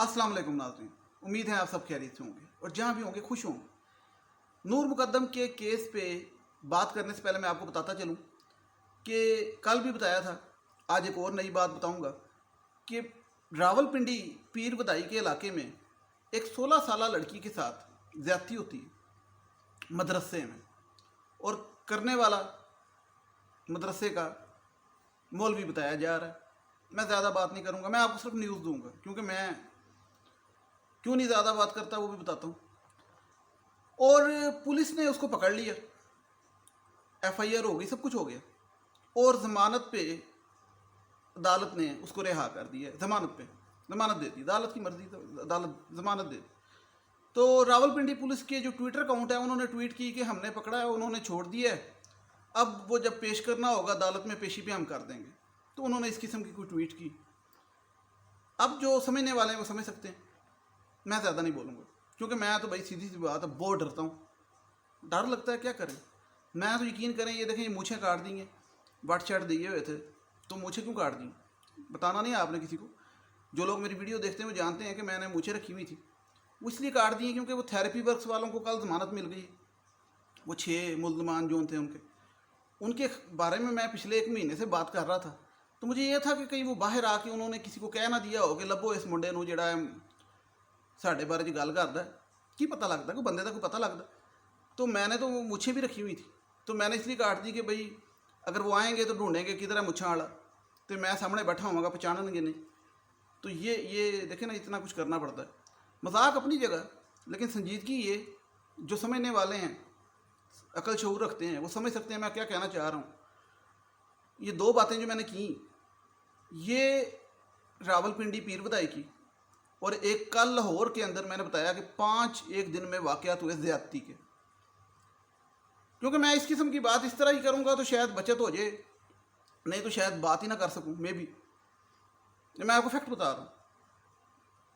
अस्सलाम वालेकुम नाज़रीन, उम्मीद है आप सब खैरियत से होंगे और जहाँ भी होंगे खुश होंगे। नूर मुकद्दम के केस पे बात करने से पहले मैं आपको बताता चलूँ कि कल भी बताया था, आज एक और नई बात बताऊँगा कि रावलपिंडी पीर बदाई के इलाके में एक 16 साल लड़की के साथ ज़्यादती होती है मदरसे में, और करने वाला मदरसे का मौलवी बताया जा रहा है। मैं ज़्यादा बात नहीं करूँगा, मैं आपको सिर्फ न्यूज़ दूँगा, क्योंकि मैं क्यों नहीं ज़्यादा बात करता वो भी बताता हूँ। और पुलिस ने उसको पकड़ लिया, FIR हो गई, सब कुछ हो गया, और ज़मानत पे अदालत ने उसको रिहा कर दिया। ज़मानत दे दी, अदालत की मर्ज़ी, तो अदालत ज़मानत दे दी। तो रावलपिंडी पुलिस के जो ट्विटर अकाउंट है उन्होंने ट्वीट की कि हमने पकड़ा है, उन्होंने छोड़ दिया है, अब वो जब पेश करना होगा अदालत में पेशी पे हम कर देंगे। तो उन्होंने इस किस्म की कोई ट्वीट की। अब जो समझने वाले हैं वो समझ सकते हैं, मैं ज़्यादा नहीं बोलूँगा, क्योंकि मैं तो भाई सीधी सी बात है, बहुत डरता हूँ। डर लगता है, क्या करें। मैं तो यकीन करें, ये देखें, ये मूछें काट दी हैं, बट शर्ट दिए हुए थे, तो मूछें क्यों काट दी बताना नहीं आपने किसी को। जो लोग मेरी वीडियो देखते हैं वो जानते हैं कि मैंने मूछें रखी हुई थी, वो इसलिए काट दी हैं क्योंकि वो थेरेपी वर्क्स वालों को कल ज़मानत मिल गई। वो 6 मुल्ज़मान जो थे उनके बारे में मैं पिछले 1 महीने से बात कर रहा था। तो मुझे ये था कि कहीं वो बाहर आके उन्होंने किसी को कह ना दिया हो कि लभो इस मुंडे नूं जिहड़ा साढ़े बारे च गल करदा, की पता लगता, कोई बंदे का कोई पता लगता। तो मैंने तो मुच्छें भी रखी हुई थी, तो मैंने इसलिए काट दी कि भाई अगर वो आएंगे तो ढूंढेंगे किधर है मुच्छां वाला, तो मैं सामने बैठा होऊंगा, पहचानेंगे नहीं। तो ये देखें ना, इतना कुछ करना पड़ता है। मजाक अपनी जगह, लेकिन संजीदगी ये, जो समझने वाले हैं, अकल शऊर रखते हैं, वो समझ सकते हैं मैं क्या कहना चाह रहा हूँ। ये 2 बातें जो मैंने की, ये रावलपिंडी पीर बदाई की, और एक कल लाहौर के अंदर मैंने बताया कि 5 एक दिन में वाक़यात हुए ज़्यादती के। क्योंकि मैं इस किस्म की बात इस तरह ही करूँगा तो शायद बचत हो जाए, नहीं तो शायद बात ही ना कर सकूँ, मे भी। मैं आपको फैक्ट बता रहा हूँ,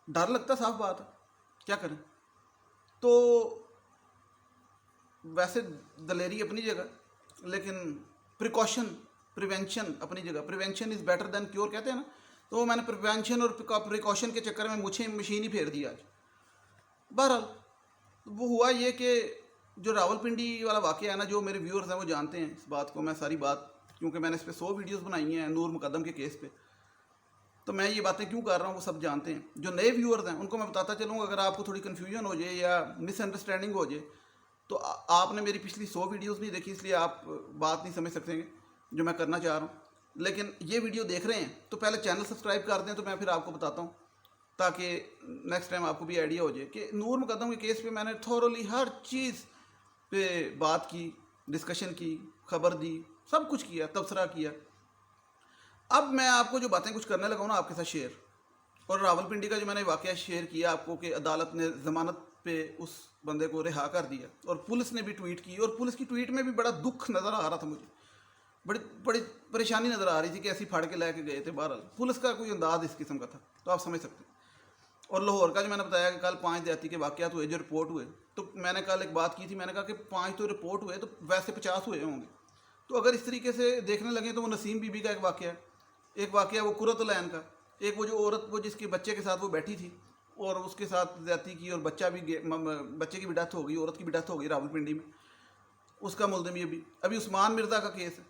डर लगता, साफ बात है, क्या करें। तो वैसे दलेरी अपनी जगह, लेकिन प्रिवेंशन अपनी जगह। Prevention is better than cure कहते हैं ना, तो मैंने प्रिवेंशन और प्रिकॉशन के चक्कर में मुझे मशीन ही फेर दी आज। बहरहाल वो हुआ ये कि जो रावलपिंडी वाला वाक़या है ना, जो मेरे व्यूअर्स हैं वो जानते हैं इस बात को, मैं सारी बात, क्योंकि मैंने इस पर 100 वीडियोस बनाई हैं नूर मुकद्दम के केस पे, तो मैं ये बातें क्यों कर रहा हूँ वो सब जानते हैं। जो नए व्यूअर्स हैं उनको मैं बताता चलूँगा, अगर आपको थोड़ी कन्फ्यूजन हो जाए या मिसअंडरस्टैंडिंग हो जाए, तो आपने मेरी पिछली 100 वीडियोज़ नहीं देखी, इसलिए आप बात नहीं समझ सकते जो मैं करना चाह रहा हूँ। लेकिन ये वीडियो देख रहे हैं तो पहले चैनल सब्सक्राइब कर दें, तो मैं फिर आपको बताता हूँ, ताकि नेक्स्ट टाइम आपको भी आइडिया हो जाए कि नूर मुकद्दम के केस पे मैंने थोरोली हर चीज़ पे बात की, डिस्कशन की, खबर दी, सब कुछ किया, तबसरा किया। अब मैं आपको जो बातें कुछ करने लगा हूँ ना आपके साथ शेयर, और रावलपिंडी का जो मैंने वाक़या शेयर किया आपको कि अदालत ने ज़मानत पे उस बंदे को रिहा कर दिया, और पुलिस ने भी ट्वीट की, और पुलिस की ट्वीट में भी बड़ा दुख नज़र आ रहा था मुझे, बड़ी बड़ी परेशानी नज़र आ रही थी कि ऐसी फाड़ के लेके गए थे। बहरहाल पुलिस का कोई अंदाज़ इस किस्म का था, तो आप समझ सकते हैं। और लाहौर का जो मैंने बताया कि कल 5 ज़्यादती के वाक़यात हुए जो रिपोर्ट हुए, तो मैंने कल एक बात की थी, मैंने कहा कि 5 तो रिपोर्ट हुए, तो वैसे 50 हुए होंगे। तो अगर इस तरीके से देखने लगे तो वो नसीम बीबी का एक वाक़या है, एक वाक़या वो कुरतुलैन का, एक वो जो औरत, वो जिसके बच्चे के साथ वो बैठी थी और उसके साथ ज़्यादती की, और बच्चे की भी डेथ हो गई, औरत की भी डेथ हो गई रावलपिंडी में, उसका मुलज़िम ये भी। अभी उस्मान मिर्ज़ा का केस है,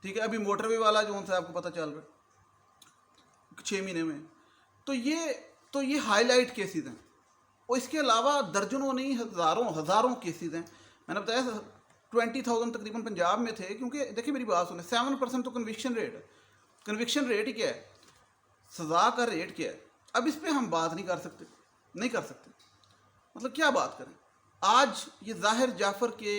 ठीक है, अभी मोटरवे वाला जो उनसे आपको पता चल रहा है 6 महीने में। तो ये हाईलाइट केसेस हैं, और इसके अलावा दर्जनों नहीं, हज़ारों केसेस हैं। मैंने बताया 20,000 तकरीबन पंजाब में थे, क्योंकि देखिए मेरी बात सुने, 7% तो कन्विक्शन रेट है। कन्विक्शन रेट ही क्या है, सज़ा का रेट क्या है। अब इस पर हम बात नहीं कर सकते, मतलब क्या बात करें। आज ये ज़ाहिर जाफ़र के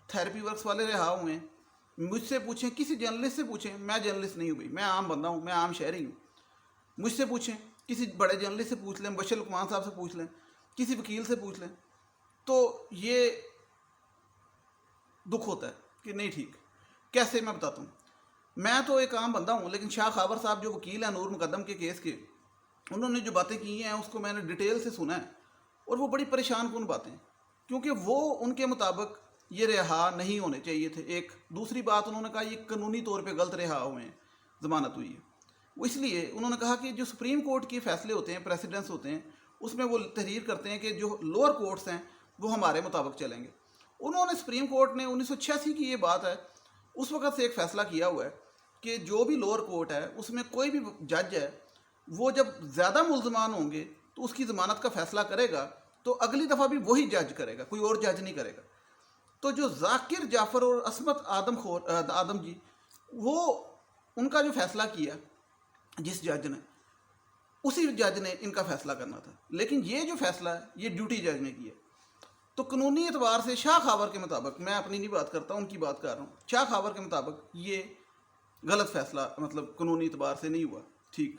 थेरेपी वर्क्स वाले रिहा हुए हैं, मुझसे पूछें, किसी जर्नलिस्ट से पूछें, मैं जर्नलिस्ट नहीं हूँ भाई, मैं आम बंदा हूँ, मैं आम शहरी हूँ, मुझसे पूछें, किसी बड़े जर्नलिस्ट से पूछ लें, मुबश्शिर लुकमान साहब से पूछ लें, किसी वकील से पूछ लें, तो ये दुख होता है कि नहीं ठीक। कैसे, मैं बताता हूँ। मैं तो एक आम बंदा हूँ, लेकिन शाह खावर साहब जो वकील हैं नूर मुकद्दम के केस के, उन्होंने जो बातें की हैं उसको मैंने डिटेल से सुना है, और वो बड़ी परेशान कुन बातें, क्योंकि वो उनके मुताबिक ये रिहा नहीं होने चाहिए थे। एक दूसरी बात उन्होंने कहा, ये कानूनी तौर पे गलत रिहा हुए हैं, ज़मानत हुई है। وہ اس لیے انہوں نے کہا کہ جو سپریم کورٹ کے فیصلے ہوتے ہیں، پریسیڈنس ہوتے ہیں، اس میں وہ تحریر کرتے ہیں کہ جو لوور کورٹس ہیں وہ ہمارے مطابق چلیں گے۔ انہوں نے سپریم کورٹ نے 1986 کی یہ بات ہے، اس وقت سے ایک فیصلہ کیا ہوا ہے کہ جو بھی لوور کورٹ ہے اس میں کوئی بھی جج ہے وہ جب زیادہ ملزمان ہوں گے تو اس کی ضمانت کا فیصلہ کرے گا تو اگلی دفعہ بھی وہی جج کرے گا، کوئی اور جج نہیں کرے گا۔ تو جو ذاکر جعفر اور عصمت آدم جی، وہ ان کا جو فیصلہ کیا جس جج نے، اسی جج نے ان کا فیصلہ کرنا تھا، لیکن یہ جو فیصلہ ہے یہ ڈیوٹی جج نے کیا۔ تو قانونی اعتبار سے شاہ خاور کے مطابق، میں اپنی نہیں بات کرتا ان کی بات کر رہا ہوں، شاہ خاور کے مطابق یہ غلط فیصلہ مطلب قانونی اعتبار سے نہیں ہوا، ٹھیک۔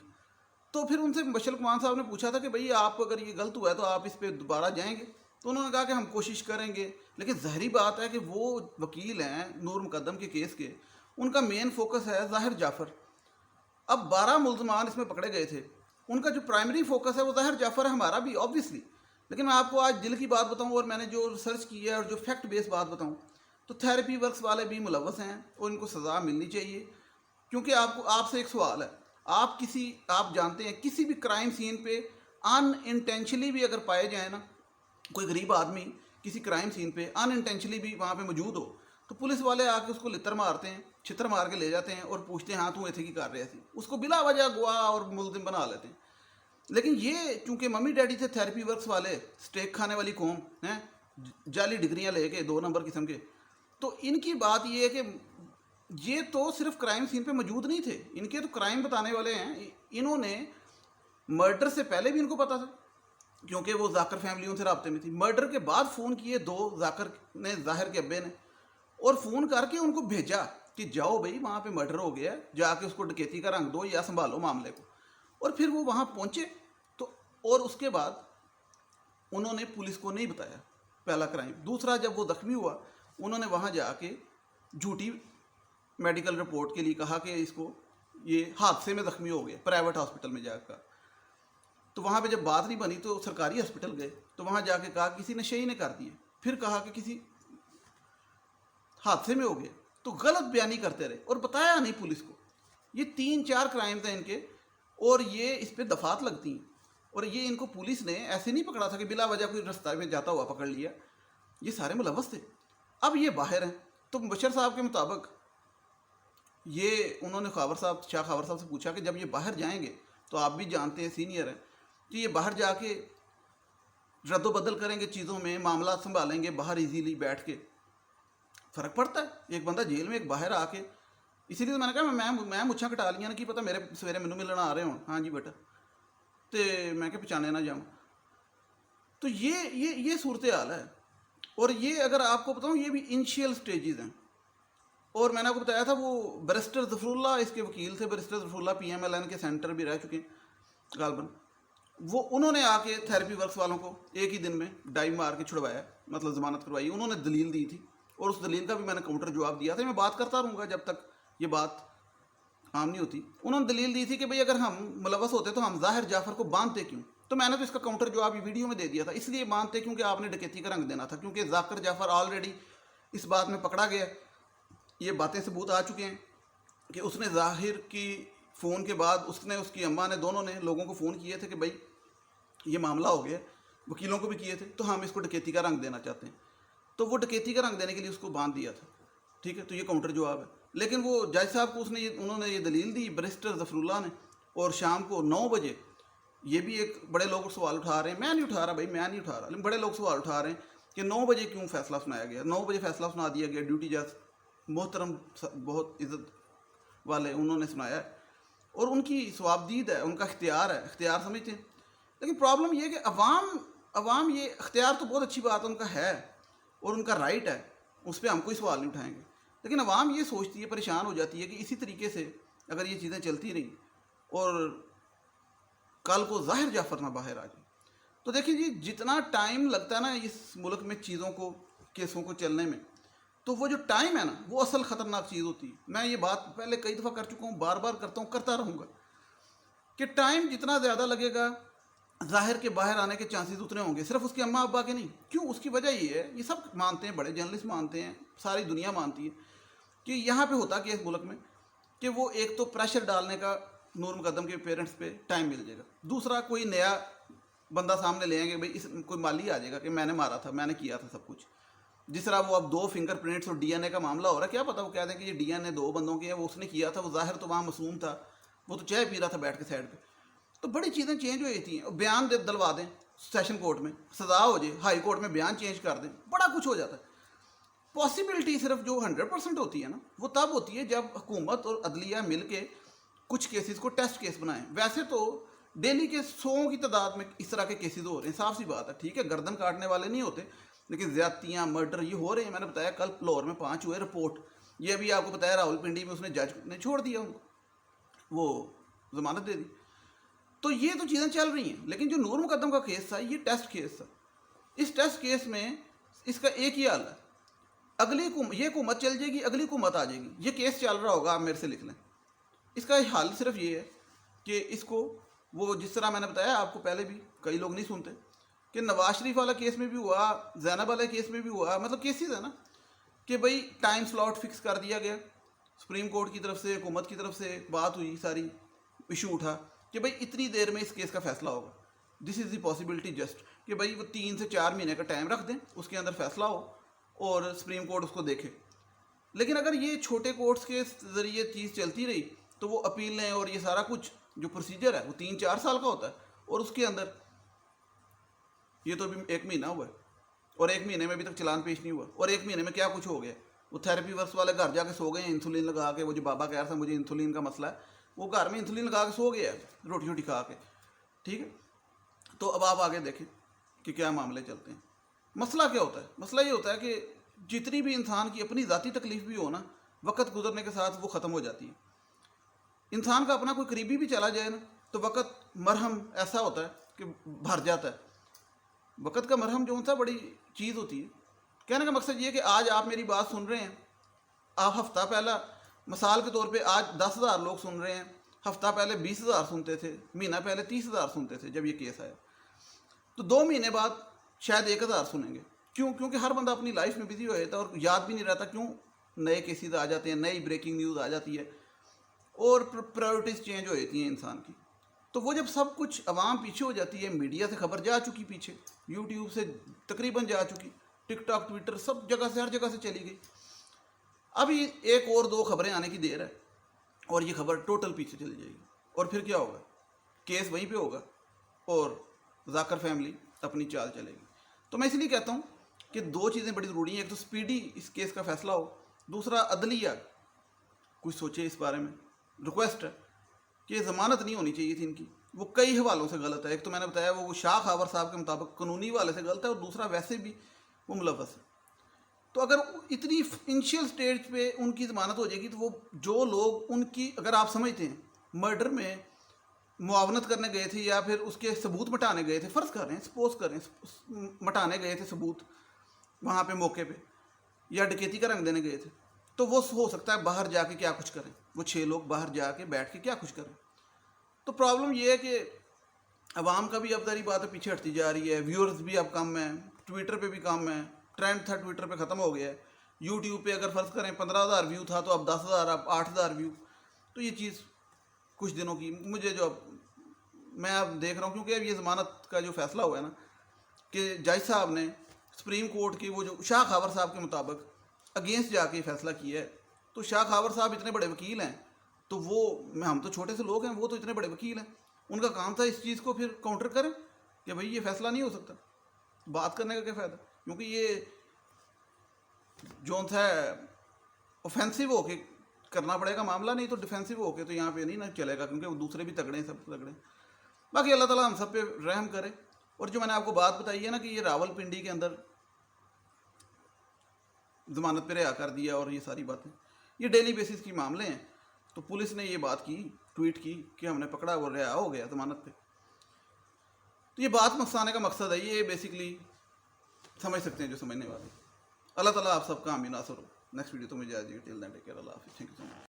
تو پھر ان سے مبشر الرحمان صاحب نے پوچھا تھا کہ بھئی آپ اگر یہ غلط ہوا ہے تو آپ اس پہ دوبارہ جائیں گے؟ تو انہوں نے کہا کہ ہم کوشش کریں گے، لیکن ظاہری بات ہے کہ وہ وکیل ہیں نور مقدم کے کیس کے، ان کا مین فوکس ہے ظاہر جعفر۔ اب 12 ملزمان اس میں پکڑے گئے تھے، ان کا جو پرائمری فوکس ہے وہ ظاہر جعفر ہے، ہمارا بھی آبویسلی، لیکن میں آپ کو آج دل کی بات بتاؤں اور میں نے جو ریسرچ کی ہے اور جو فیکٹ بیس بات بتاؤں تو تھیراپی ورکس والے بھی ملوث ہیں اور ان کو سزا ملنی چاہیے۔ کیونکہ آپ سے ایک سوال ہے، آپ جانتے ہیں کسی بھی کرائم سین پہ ان انٹینشنلی بھی اگر پائے جائیں نا، کوئی غریب آدمی کسی کرائم سین پہ ان انٹینشنلی بھی وہاں پہ موجود ہو تو پولیس والے آ کے اس کو لتر مارتے ہیں، چھتر مار کے لے جاتے ہیں اور پوچھتے ہیں ہاں تو ایتھے کی کر رہے تھے، اس کو بلا وجہ گواہ اور ملزم بنا لیتے ہیں۔ لیکن یہ چونکہ ممی ڈیڈی تھے تھیراپی ورکس والے، سٹیک کھانے والی قوم ہیں، جعلی ڈگریاں لے کے 2 نمبر قسم کے، تو ان کی بات یہ ہے کہ یہ تو صرف کرائم سین پہ موجود نہیں تھے، ان کے تو کرائم بتانے والے ہیں، انہوں نے مرڈر سے پہلے بھی ان کو پتا تھا کیونکہ وہ ذاکر فیملی ان سے رابطے میں تھی، مرڈر کے بعد فون کیے 2 ذاکر نے، ظاہر کے ابے نے، اور فون کر کے ان کو بھیجا کہ جاؤ بھائی وہاں پہ مرڈر ہو گیا، جا کے اس کو ڈکیتی کا رنگ دو یا سنبھالو معاملے کو۔ اور پھر وہ وہاں پہنچے تو، اور اس کے بعد انہوں نے پولیس کو نہیں بتایا، پہلا کرائم۔ دوسرا، جب وہ زخمی ہوا انہوں نے وہاں جا کے جھوٹی میڈیکل رپورٹ کے لیے کہا کہ اس کو یہ حادثے میں زخمی ہو گیا، پرائیویٹ ہاسپٹل میں جا کر۔ تو وہاں پہ جب بات نہیں بنی تو سرکاری ہاسپٹل گئے تو وہاں جا کے کہا کسی نشئی نے کر دیے، پھر کہا کہ کسی حادثے میں ہو گیا، تو غلط بیانی کرتے رہے اور بتایا نہیں پولیس کو۔ یہ 3-4 کرائمز ہیں ان کے، اور یہ اس پہ دفعات لگتی ہیں، اور یہ ان کو پولیس نے ایسے نہیں پکڑا تھا کہ بلا وجہ کوئی رستہ میں جاتا ہوا پکڑ لیا، یہ سارے ملوث تھے۔ اب یہ باہر ہیں تو مبشر صاحب کے مطابق یہ انہوں نے شاہ خاور صاحب سے پوچھا کہ جب یہ باہر جائیں گے تو آپ بھی جانتے ہیں سینئر ہیں کہ یہ باہر جا کے رد و بدل کریں گے چیزوں میں، معاملات سنبھالیں گے باہر ایزیلی بیٹھ کے، فرق پڑتا ہے ایک بندہ جیل میں ایک باہر آ کے۔ اسی لیے تو میں نے کہا میں مچھاں کٹا لیاں نا، کی پتہ میرے سویرے مینوں ملنا آ رہے ہوں، ہاں جی بیٹا، تو میں کہ پہچانے نہ جاؤں۔ تو یہ صورتحال ہے، اور یہ اگر آپ کو بتاؤں یہ بھی انیشیل سٹیجز ہیں۔ اور میں نے آپ کو بتایا تھا وہ بیرسٹر ظفر اللہ اس کے وکیل تھے، بیرسٹر ظفر اللہ PMLN کے سینٹر بھی رہ چکے ہیں غالباً، وہ انہوں نے آ کے تھیراپی ورکس والوں کو ایک ہی دن میں ڈائیو مار کے چھڑوایا، مطلب ضمانت کروائی، انہوں نے دلیل دی تھی اور اس دلیل کا بھی میں نے کاؤنٹر جواب دیا تھا، میں بات کرتا رہوں گا جب تک یہ بات عام نہیں ہوتی۔ انہوں نے دلیل دی تھی کہ بھئی اگر ہم ملوث ہوتے تو ہم ظاہر جعفر کو باندھتے کیوں؟ تو میں نے تو اس کا کاؤنٹر جواب یہ ویڈیو میں دے دیا تھا، اس لیے باندھتے کیونکہ آپ نے ڈکیتی کا رنگ دینا تھا، کیونکہ ذاکر جعفر آلریڈی اس بات میں پکڑا گیا، یہ باتیں ثبوت آ چکے ہیں کہ اس نے ظاہر کی فون کے بعد اس نے، اس کی اماں نے، دونوں نے لوگوں کو فون کیے تھے کہ بھائی یہ معاملہ ہو گیا، وکیلوں کو بھی کیے تھے، تو ہم اس کو ڈکیتی کا رنگ دینا چاہتے ہیں، تو وہ ڈکیتی کا رنگ دینے کے لیے اس کو باندھ دیا تھا، ٹھیک ہے۔ تو یہ کاؤنٹر جواب ہے، لیکن وہ جج صاحب کو انہوں نے یہ دلیل دی بیرسٹر ظفر اللہ نے، اور شام کو 9 بجے یہ بھی ایک بڑے لوگ سوال اٹھا رہے ہیں، میں نہیں اٹھا رہا بھائی، میں نہیں اٹھا رہا، لیکن بڑے لوگ سوال اٹھا رہے ہیں کہ 9 بجے کیوں فیصلہ سنایا گیا، 9 بجے فیصلہ سنا دیا گیا، ڈیوٹی جج محترم بہت عزت والے انہوں نے سنایا ہے، اور ان کی ثوابدید ہے، ان کا اختیار ہے، اختیار سمجھتے ہیں۔ لیکن پرابلم یہ ہے کہ عوام یہ اختیار تو بہت اچھی بات ان کا ہے اور ان کا رائٹ ہے، اس پہ ہم کوئی سوال نہیں اٹھائیں گے، لیکن عوام یہ سوچتی ہے، پریشان ہو جاتی ہے کہ اسی طریقے سے اگر یہ چیزیں چلتی رہیں اور کل کو ظاہر جعفر نہ باہر آ جائے تو دیکھیں جی جتنا ٹائم لگتا ہے نا اس ملک میں چیزوں کو، کیسوں کو چلنے میں، تو وہ جو ٹائم ہے نا وہ اصل خطرناک چیز ہوتی ہے۔ میں یہ بات پہلے کئی دفعہ کر چکا ہوں، بار بار کرتا ہوں، کرتا رہوں گا کہ ٹائم جتنا زیادہ لگے گا ظاہر کے باہر آنے کے چانسز اتنے ہوں گے، صرف اس کے اماں ابا کے نہیں۔ کیوں؟ اس کی وجہ یہ ہے، یہ سب مانتے ہیں، بڑے جرنلسٹ مانتے ہیں، ساری دنیا مانتی ہے کہ یہاں پہ ہوتا کہ اس ملک میں کہ وہ ایک تو پریشر ڈالنے کا नूर मुकद्दम के पेरेंट्स पे टाइम मिल जाएगा। दूसरा कोई नया बंदा सामने ले आएंगे, भाई इस कोई माली आ जाएगा कि मैंने मारा था, मैंने किया था सब कुछ। जिस तरह वो अब 2 फिंगरप्रिंट्स और डीएनए का मामला हो रहा है, क्या पता वो कह दें कि ये डीएनए 2 बंदों के हैं, वो उसने किया था, वो जाहिर तो वहाँ मासूम था, वो तो चाय पी रहा था बैठ के साइड पे। तो बड़ी चीज़ें चेंज हो जाती हैं। बयान दिलवा दें सेशन कोर्ट में, सज़ा हो जाए, हाई कोर्ट में बयान चेंज कर दें, बड़ा कुछ हो जाता है। पॉसिबिलिटी सिर्फ जो 100% होती है ना, वो तब होती है जब हुकूमत और अदलिया मिल के कुछ केसेस को टेस्ट केस बनाएं। वैसे तो डेली के 100 की तादाद में इस तरह के केसेस हो रहे हैं, साफ सी बात है, ठीक है, गर्दन काटने वाले नहीं होते, लेकिन ज़्यादतियाँ, मर्डर ये हो रहे हैं। मैंने बताया कल फ्लोर में 5 हुए रिपोर्ट, ये भी आपको बताया रावलपिंडी में उसने जज ने छोड़ दिया उनको, वो ज़मानत दे दी। तो ये तो चीज़ें चल रही हैं, लेकिन जो नूर मुकद्दम का केस था ये टेस्ट केस था। इस टेस्ट केस में इसका एक ही हाल है, अगली ये हुकूमत चल जाएगी, अगली हुकूमत आ जाएगी, ये केस चल रहा होगा, आप मेरे से लिख लें। इसका हाल सिर्फ ये है कि इसको वो जिस तरह मैंने बताया आपको पहले भी, कई लोग नहीं सुनते, कि नवाज शरीफ वाला केस में भी हुआ, ज़ैनब वाले केस में भी हुआ, मतलब केसेस है ना कि भाई टाइम स्लॉट फिक्स कर दिया गया, सुप्रीम कोर्ट की तरफ से, हुकूमत की तरफ से बात हुई, सारी इशू उठा कि भाई इतनी देर में इस केस का फैसला होगा। This is the possibility just कि भाई वो 3 से 4 महीने का टाइम रख दें, उसके अंदर फैसला हो और सुप्रीम कोर्ट उसको देखे। लेकिन अगर ये छोटे कोर्ट्स के ज़रिए चीज़ चलती रही तो वो अपीलें और ये सारा कुछ जो प्रोसीजर है वो 3-4 साल का होता है, और उसके अंदर ये तो अभी 1 महीना हुआ है, और 1 महीने में अभी तक चलान पेश नहीं हुआ, और 1 महीने में क्या कुछ हो गया। वो थेरेपी वर्क्स वाले घर जाके सो गए हैं इंसुलिन लगा के, वो जो बाबा कह रहा था मुझे इंसुलिन का मसला है, वो घर में इंसुलिन लगा के सो गया है रोटी रोटी खा के, ठीक है। तो अब आप आगे देखें कि क्या मामले चलते हैं। मसला क्या होता है? मसला ये होता है कि जितनी भी इंसान की अपनी ज़ाती तकलीफ़ भी हो ना, वक्त गुजरने के साथ वो ख़त्म हो जाती है। इंसान का अपना कोई करीबी भी चला जाए ना, तो वक्त मरहम ऐसा होता है कि भर जाता है। वक्त का मरहम जो होता है बड़ी चीज़ होती है। कहने का मकसद ये है कि आज आप मेरी बात सुन रहे हैं, आप हफ्ता पहला मिसाल के तौर पे आज 10,000 लोग सुन रहे हैं, हफ्ता पहले 20,000 सुनते थे, महीना पहले 30,000 सुनते थे जब ये केस आया, तो 2 महीने बाद शायद 1,000 सुनेंगे। क्यों? क्योंकि हर बंदा अपनी लाइफ में बिजी हो जाता है और याद भी नहीं रहता क्यों नए केसेस आ जाते हैं, नई ब्रेकिंग न्यूज़ आ जाती है, और प्रायोरिटीज़ चेंज हो जाती हैं इंसान की। तो वो जब सब कुछ अवाम पीछे हो जाती है, मीडिया से खबर जा चुकी पीछे, यूट्यूब से तकरीबन जा चुकी, टिकटॉक, ट्विटर, सब जगह से, हर जगह से चली गई। अब ये 1 और 2 खबरें आने की देर है और ये खबर टोटल पीछे चली जाएगी, और फिर क्या होगा? केस वहीं पे होगा और जाकर फैमिली अपनी चाल चलेगी। तो मैं इसलिए कहता हूँ कि 2 चीज़ें बड़ी ज़रूरी हैं। एक तो स्पीडी इस केस का फैसला हो, दूसरा अदलिया कुछ सोचे इस बारे में। रिक्वेस्ट है कि ज़मानत नहीं होनी चाहिए थी इनकी, वो कई हवालों से गलत है। एक तो मैंने बताया वो शाह खावर साहब के मुताबिक कानूनी वाले से गलत है, और दूसरा वैसे भी वो मुलव्वस है। तो अगर इतनी इनिशियल स्टेज पे उनकी ज़मानत हो जाएगी तो वो जो लोग उनकी, अगर आप समझते हैं मर्डर में मुआवनत करने गए थे या फिर उसके सबूत मिटाने गए थे, फ़र्ज़ कर रहे हैं, सपोज कर रहे हैं, मिटाने गए थे सबूत वहाँ पे मौके पे, या डकैती का रंग देने गए थे, तो वो हो सकता है बाहर जाके क्या कुछ करें, वो 6 लोग बाहर जाके बैठ के क्या कुछ करें। तो प्रॉब्लम ये है कि अवाम का भी अब सारी बात पीछे हटती जा रही है, व्यूअर्स भी अब कम हैं, ट्विटर पे भी कम है, ट्रेंड था ट्विटर पे ख़त्म हो गया है, यूट्यूब पे अगर फ़र्ज़ करें 15,000 व्यू था तो अब 10,000, अब 8,000 व्यू। तो ये चीज़ कुछ दिनों की मुझे जो मैं अब देख रहा हूँ, क्योंकि अब ये ज़मानत का जो फ़ैसला हुआ है ना कि जज साहब ने सुप्रीम कोर्ट की वो जो शाह खावर साहब के मुताबिक अगेंस्ट जाके फैसला किया है, तो शाह खावर साहब इतने बड़े वकील हैं, तो वो हम तो छोटे से लोग हैं, वो तो इतने बड़े वकील हैं, उनका काम था इस चीज़ को फिर काउंटर करें कि भाई ये फ़ैसला नहीं हो सकता, बात करने का क्या फ़ायदा, क्योंकि ये जो था ऑफेंसिव होके करना पड़ेगा मामला, नहीं तो डिफेंसिव होके तो यहाँ पे नहीं ना चलेगा, क्योंकि वो दूसरे भी तगड़े हैं, सब तगड़े हैं। बाकी अल्लाह ताला हम सब पे रहम करे। और जो मैंने आपको बात बताई है ना कि ये रावलपिंडी के अंदर ज़मानत पे रिहा कर दिया और ये सारी बातें, ये डेली बेसिस की मामले हैं। तो पुलिस ने ये बात की, ट्वीट की कि हमने पकड़ा और रिहा हो गया ज़मानत पे। तो ये बात मकसाने का मकसद है, ये बेसिकली समझ सकते हैं जो समझने वाले। अल्लाह ताला आप सबका आमीन नासर हो। नेक्स्ट वीडियो तो मुझे आ जाएगी। टिल देन टेक केयर, अल्लाह हाफिज़, थैंक यू सो मच।